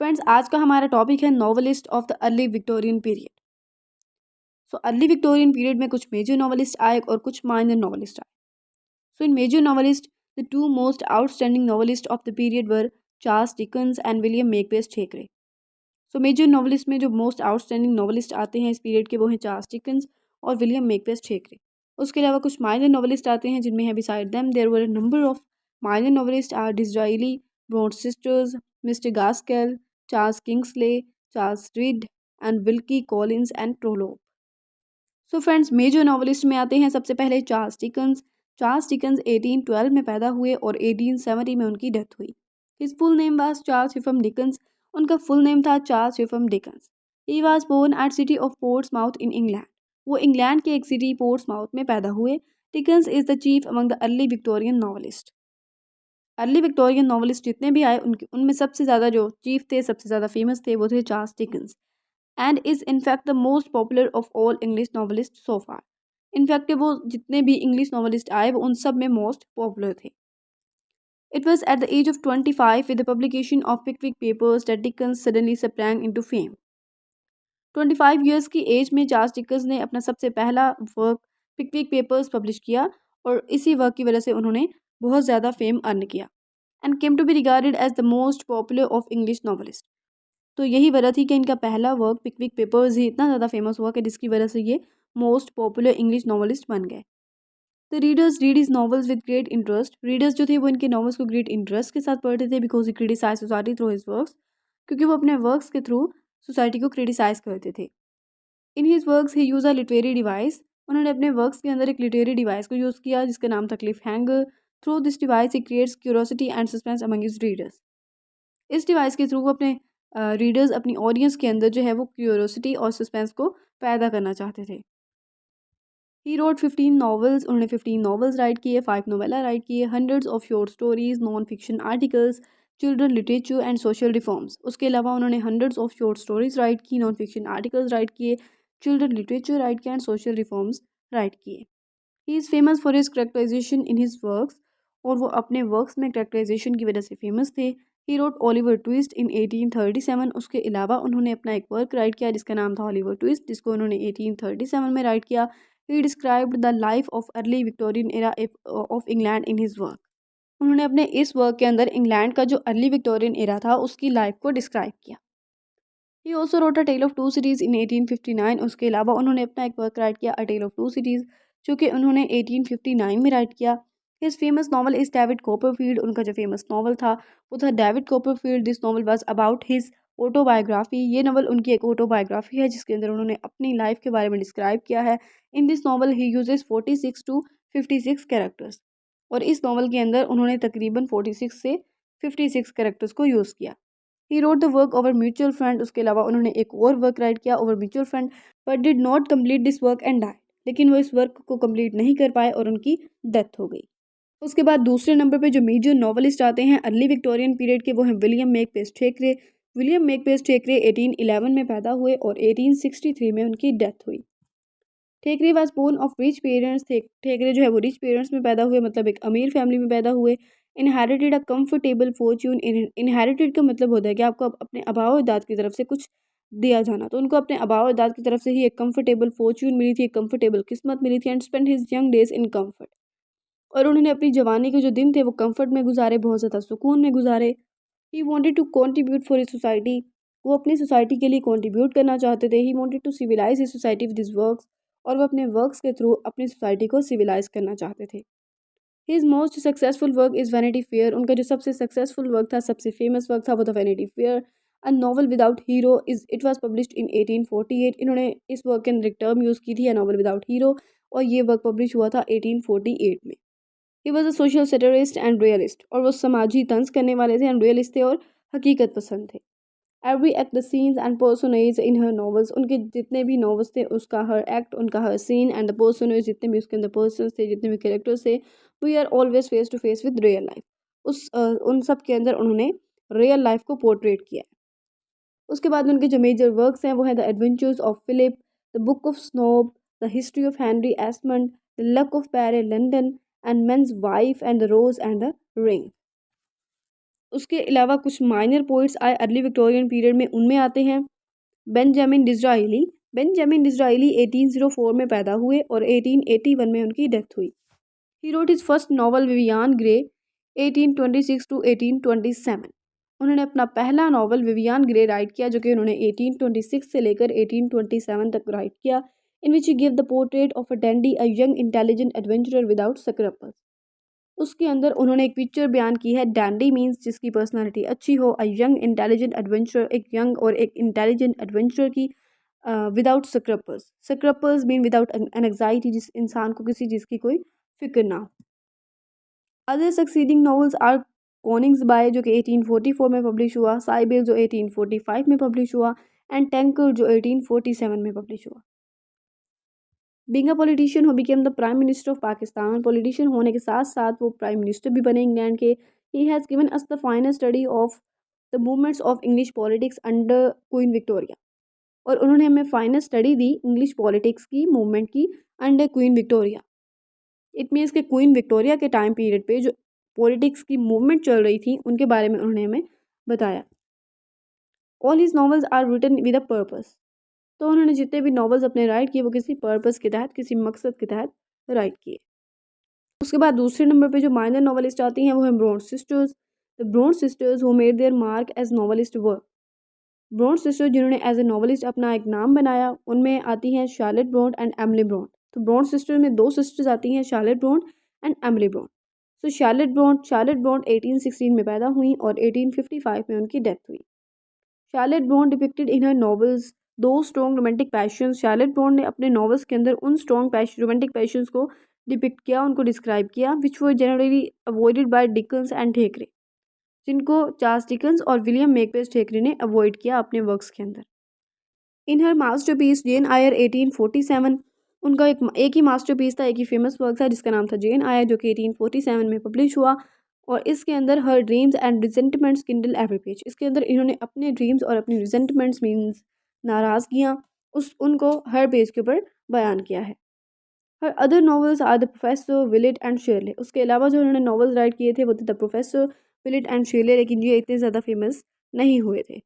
Friends, आज का हमारा टॉपिक है novelist of the early Victorian period. So early Victorian period में कुछ मेजर नॉवलिस्ट आए और कुछ माइनर नॉवलिस्ट आए। So in major novelist, the two most outstanding novelist of the period were Charles Dickens and William Makepeace Thackeray. So major novelist में जो most outstanding novelist आते हैं इस पीरियड के, वो हैं चार्ल्स डिकन्स और विलियम मेकबेथ थेकरे। उसके अलावा कुछ माइनर नॉवलिस्ट आते हैं जिनमें है beside them there were a number of minor novelist are Disraeli, Bronte sisters, mister Gaskell, Charles Kingsley, Charles Reade and Wilkie Collins and Trollope. So friends, major novelist में आते हैं सबसे पहले चार्ल्स डिकन्स। चार्ल्स डिकन्स 1812 में पैदा हुए और 1870 में उनकी डेथ हुई। His full name was Charles Huffam Dickens. उनका फुल नेम था Charles Huffam Dickens. He was born at city of Portsmouth in England. वो इंग्लैंड के एक सिटी पोर्ट्समाउथ में पैदा हुए। Dickens is the chief among the early Victorian novelist. Early Victorian novelist जितने भी आए उनके उनमें सबसे ज़्यादा जो चीफ थे, सबसे ज़्यादा फेमस थे, वो थे Charles Dickens and is in fact the most popular of all English novelist so far. In fact वो जितने भी इंग्लिश नॉवलिस्ट आए वो उन सब में मोस्ट पॉपुलर थे। It was at the age of 25 with the publication of Pickwick papers that Dickens suddenly sprang into fame. 25 years की एज में चार्ल्स डिकन्स ने अपना सबसे पहला वर्क पिकविक पेपर्स पब्लिश किया और इसी वर्क की वजह से उन्होंने बहुत ज़्यादा फेम अर्न किया and came to be regarded as the most popular of English novelist. तो यही वजह थी कि इनका पहला वर्क पिकविक पेपर्स ही इतना ज़्यादा फेमस हुआ कि जिसकी वजह से ये मोस्ट पॉपुलर इंग्लिश नॉवलिस्ट बन गए। The readers read is novels with great interest. Readers जो थे वो इनके नॉवेल्स को ग्रेट इंटरेस्ट के साथ पढ़ते थे because he criticise society through his works, क्योंकि वो अपने वर्क्स के थ्रू सोसाइटी को क्रिटिसाइज करते थे। इन his works he use a literary device. उन्होंने अपने वर्क्स के अंदर एक लिटरेरी डिवाइस को यूज़ किया जिसका नाम था Cliff hanger. Through this device he creates curiosity and suspense among his readers. इस डिवाइस के थ्रू वो अपने रीडर्स, अपनी ऑडियंस के अंदर जो है वो क्यूरोसिटी और सस्पेंस को पैदा करना चाहते थे। He wrote 15 novels. उन्होंने 15 नॉवेल्स राइट किए, 5 नोवेला राइट किए, hundreds of short stories, non fiction articles, children literature and social reforms. उसके अलावा उन्होंने hundreds of short stories write की, नॉन फिक्शन आर्टिकल्स राइट किए, चिल्ड्रन लिटरेचर राइट किया and social reforms write किए। He is famous for his characterisation in his works. और वो अपने वर्क्स में करेक्टराइजेशन की वजह से फेमस थे। He wrote Oliver twist in 1837। उसके अलावा उन्होंने अपना एक वर्क राइट किया जिसका नाम था ओलिवर ट्विस्ट, जिसको उन्होंने 1837 में राइट किया। ही described the life of early Victorian era of England in his work. उन्होंने अपने इस वर्क के अंदर इंग्लैंड का जो अर्ली विक्टोरियन एरा था उसकी लाइफ को डिस्क्राइब किया। He also wrote a tale of two cities in 1859। उसके अलावा उन्होंने अपना एक वर्क राइट किया, a tale of two cities, जो कि उन्होंने 1859 में राइट किया। His famous novel is David Copperfield. उनका जो फेमस नावल था वो था David Copperfield. This novel was about his autobiography. ये नावल उनकी एक ऑटोबायोग्राफी है जिसके अंदर उन्होंने अपनी लाइफ के बारे में डिस्क्राइब किया है। In this novel he uses 46 to 56 characters. और इस नावल के अंदर उन्होंने तकरीबन 46 से 56 कैरेक्टर्स को यूज़ किया। He wrote the work over mutual fund. उसके अलावा उन्होंने एक और वर्क राइट किया over mutual fund, but did not complete this work and died. लेकिन वो इस वर्क को कंप्लीट नहीं कर पाए और उनकी डेथ हो गई। उसके बाद दूसरे नंबर पे जो मेजर नॉवलिस्ट आते हैं अर्ली विक्टोरियन पीरियड के, वो हैं विलियम मेकबेथ थेकरे। विलियम मेकबेथ थेकरे 1811 में पैदा हुए और 1863 में उनकी डेथ हुई। Thackeray was born of rich parents. Thackeray जो है वो रिच पेरेंट्स में पैदा हुए, मतलब एक अमीर फैमिली में पैदा हुए। Inherited a comfortable Fortune. Inherited का मतलब होता है कि आपको अपने आबाओ अजदाद की तरफ से कुछ दिया जाना, तो उनको अपने आबाओ अजदाद की तरफ से ही एक कंफर्टेबल फॉर्च्यून मिली थी, एक कंफर्टेबल किस्मत मिली थी and spend his young days in comfort. और उन्होंने अपनी जवानी के जो दिन थे वो कंफर्ट में गुजारे, बहुत ज़्यादा सुकून में गुजारे। He wanted to contribute for his society. वो अपनी सोसाइटी के लिए कॉन्ट्रीब्यूट करना चाहते थे। He wanted to civilise his society with his works. और वो अपने वर्क्स के थ्रू अपनी सोसाइटी को सिविलाइज करना चाहते थे। His most successful work is vanity fair. उनका जो सबसे सक्सेसफुल वर्क था, सबसे फेमस वर्क था, वो था vanity fair. A novel without hero is it was published in 1848। इन्होंने इस वर्क के अंदर एक टर्म यूज़ की थी, अ नॉवल विदाउट हीरो, और ये वर्क पब्लिश हुआ था 1848 में। He was a social satirist and realist. और वो समाजी तंज करने वाले थे एंड रियलिस्ट थे और हकीकत पसंद थे। Every act the scenes and personage in her novels. उनके जितने भी नॉवेल्स थे उसका हर एक्ट, उनका हर सीन एंड द पर्सोनेज, जितने भी उसके अंदर पर्सन थे, जितने भी कैरेक्टर्स थे, we are always face to face with real life. उन सब के अंदर उन्होंने रियल लाइफ को पोर्ट्रेट किया है। उसके बाद उनके जो मेजर वर्क्स हैं वो है the adventures of Philip, the book of snob, the history of Henry Esmond, the luck of Barry Lyndon and men's wife and the rose and the ring. उसके अलावा कुछ माइनर पोइट्स आए early Victorian period में, उनमें आते हैं Benjamin डिज़राइली। Benjamin डिज़राइली 1804 में पैदा हुए और 1881 में उनकी डेथ हुई। He wrote his first novel Vivian Grey 1826 to 1827। उन्होंने अपना पहला नॉवल विवियान ग्रे राइट किया, जो कि उन्होंने 1826 से लेकर 1827 तक राइट किया, in which he give the portrait of a dandy, a young intelligent adventurer without scrapers. उसके अंदर उन्होंने एक पिक्चर बयान की है। डैंडी मीन्स जिसकी पर्सनालिटी अच्छी हो, अ यंग इंटेलिजेंट एडवेंचरर एक यंग और एक इंटेलिजेंट एडवेंचरर की, without scrapers. Scrapers mean without anxiety, जिस इंसान को किसी चीज़ की कोई फिक्र ना हो। Other succeeding novels are Coningsby, जो कि 1844 में पब्लिश हुआ, साइबिल जो 1845 में पब्लिश हुआ, एंड टैंकर जो 1847 में पब्लिश हुआ। Being a politician who became the prime minister of Pakistan, politician होने के साथ साथ वो प्राइम मिनिस्टर भी बने इंग्लैंड के। He has given us the final study of the movements of English politics under queen Victoria. और उन्होंने हमें फाइनल स्टडी दी इंग्लिश पॉलिटिक्स की मूवमेंट की under queen Victoria. It means कि क्वीन विक्टोरिया के टाइम पीरियड पे जो पॉलिटिक्स की मूवमेंट चल रही थी, उनके बारे में उन्होंने हमें बताया। All his novels are written with a purpose. तो उन्होंने जितने भी नॉवेल्स अपने राइट किए वो किसी पर्पस के तहत, किसी मकसद के तहत राइट किए। उसके बाद दूसरे नंबर पे जो माइनर नॉवेलिस्ट आती हैं वो हैं Bronte sisters. The Bronte sisters who made their mark as novelist were. Bronte sisters जिन्होंने एज ए नॉवेलिस्ट अपना एक नाम बनाया, उनमें आती हैं Charlotte Bronte and Emily Bronte. तो ब्रोंट सिस्टर में दो सिस्टर्स आती हैं, Charlotte Bronte and Emily Bronte. So Charlotte Bronte 1816 में पैदा हुई और 1855 में उनकी डेथ हुई। Charlotte Bronte depicted in her novels two strong romantic passions. Charlotte Bronte ने अपने नॉवेल्स के अंदर उन स्ट्रॉन्ग रोमांटिक पैशंस को डिपिक्ट किया, उनको डिस्क्राइब किया, which were generally avoided by Dickens and Thackeray, जिनको चार्ल्स डिकन्स और विलियम मेकबेथ थेकरे ने अवॉइड किया अपने वर्क्स के अंदर। इन हर मास्टरपीस जेन आयर 1847, उनका एक ही मास्टरपीस था, एक ही फेमस वर्क था जिसका नाम था जेन आयर, जो कि 1847 में पब्लिश हुआ। और इसके अंदर her dreams and resentments kindle every page, इसके अंदर इन्होंने अपने ड्रीम्स और अपनी रिजेंटमेंट्स मीन्स नाराज़गियाँ उनको हर पेज के ऊपर बयान किया है। Her other novels are the professor, Villette and Shirley. उसके अलावा जो उन्होंने नॉवेल्स राइट किए थे वो थे द प्रोफेसर, विलेट एंड शेरले, लेकिन ये इतने ज़्यादा फेमस नहीं हुए थे।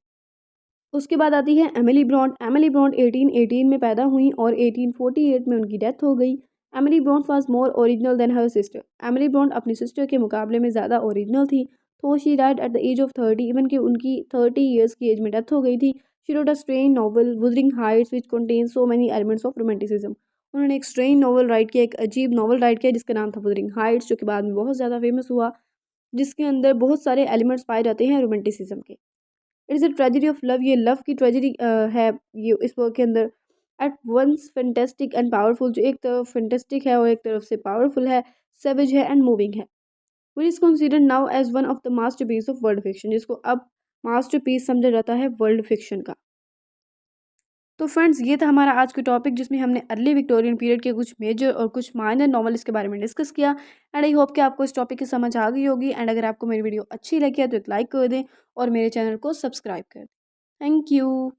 उसके बाद आती है एमिली ब्रॉन्ट। एमिली ब्रॉन्ट 1818 में पैदा हुई और 1848 में उनकी डेथ हो गई। Emily Bronte was more original than her sister. Emily Bronte अपनी सिस्टर के मुकाबले में ज़्यादा ओरिजिनल थी। तो she died at the age of 30, even कि उनकी 30 ईयर्स की एज में डेथ हो गई थी। She wrote a strain novel Wuthering Heights which contain so many elements of romanticism. उन्होंने एक स्ट्रेन नॉवल राइट किया, एक अजीब नॉवल राइट किया जिसका नाम था वुदरिंग हाइट्स, जो कि बाद में बहुत ज़्यादा फेमस हुआ, जिसके अंदर बहुत सारे एलिमेंट्स पाए जाते हैं रोमांटिसिज्म के। It is a tragedy of love, ये लव की ट्रेजेडी है ये इस वर्क के अंदर। At once fantastic and powerful, जो एक तरफ फैंटेस्टिक है और एक तरफ से पावरफुल है, सेवेज है एंड मूविंग है। Which is considered now as one of the masterpiece of world fiction, जिसको अब मास्टरपीस समझा जाता है वर्ल्ड फिक्शन का। तो फ्रेंड्स, ये था हमारा आज का टॉपिक, जिसमें हमने अर्ली विक्टोरियन पीरियड के कुछ मेजर और कुछ माइनर नॉवेल्स के बारे में डिस्कस किया। एंड आई होप कि आपको इस टॉपिक की समझ आ गई होगी। एंड अगर आपको मेरी वीडियो अच्छी लगी है तो एक लाइक कर दें और मेरे चैनल को सब्सक्राइब कर दें। Thank you.